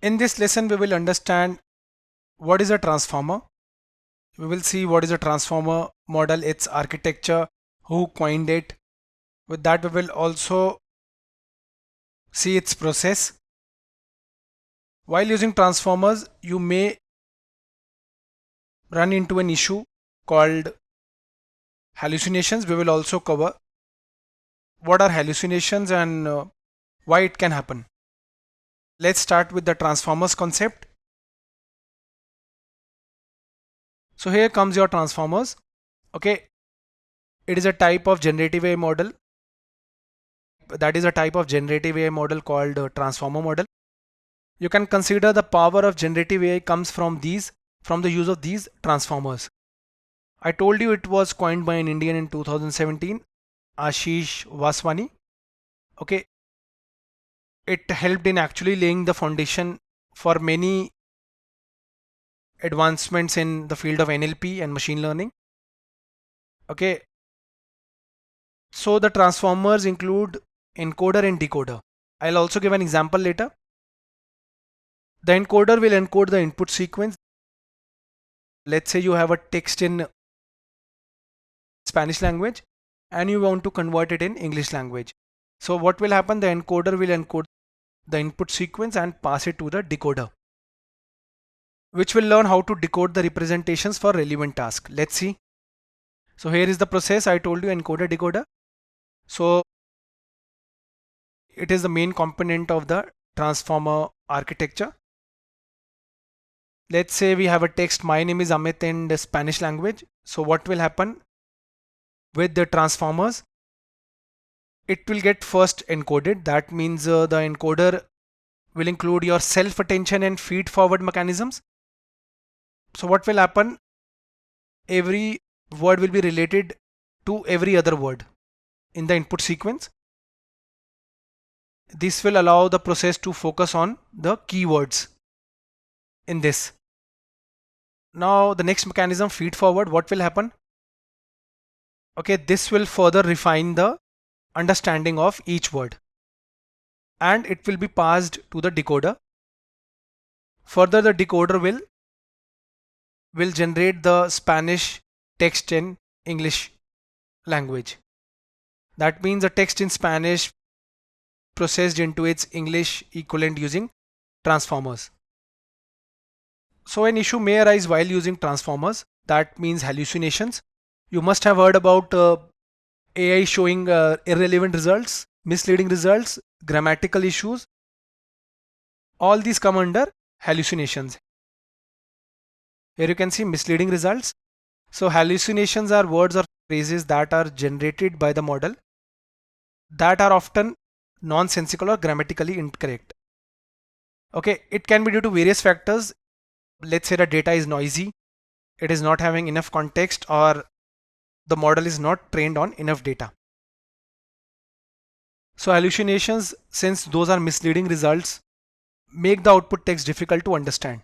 In this lesson, we will understand what is a transformer. We will see what is a transformer model, its architecture, who coined it. With that, we will also see its process. While using transformers, you may run into an issue called hallucinations. We will also cover what are hallucinations and why it can happen. Let's start with the transformers concept. So here comes your transformers. Okay, it is a type of generative AI model. That is a type of generative AI model called transformer model. You can consider the power of generative AI comes from the use of these transformers. I told you it was coined by an Indian in 2017, Ashish Vaswani. Okay, it helped in actually laying the foundation for many advancements in the field of NLP and machine learning. Okay, so the transformers include encoder and decoder. I'll also give an example later. The encoder will encode the input sequence. Let's say you have a text in Spanish language and you want to convert it in English language. So what will happen? The encoder will encode the input sequence and pass it to the decoder, which will learn how to decode the representations for relevant task. Let's see. So here is the process. I told you, encoder decoder. So it is the main component of the transformer architecture. Let's say we have a text, my name is Amit, in the Spanish language. So what will happen with the transformers? It will get first encoded. That means the encoder will include your self attention and feed forward mechanisms. So what will happen? Every word will be related to every other word in the input sequence. This will allow the process to focus on the keywords in this. Now the next mechanism, feed forward, what will happen? Okay, this will further refine the understanding of each word and it will be passed to the decoder. Further, the decoder will generate the Spanish text in English language. That means the text in Spanish processed into its English equivalent using transformers. So an issue may arise while using transformers. That means hallucinations. You must have heard about AI showing irrelevant results, misleading results, grammatical issues. All these come under hallucinations. Here you can see misleading results. So hallucinations are words or phrases that are generated by the model that are often nonsensical or grammatically incorrect. Okay, it can be due to various factors. Let's say the data is noisy, it is not having enough context, or the model is not trained on enough data. So hallucinations, since those are misleading results, make the output text difficult to understand.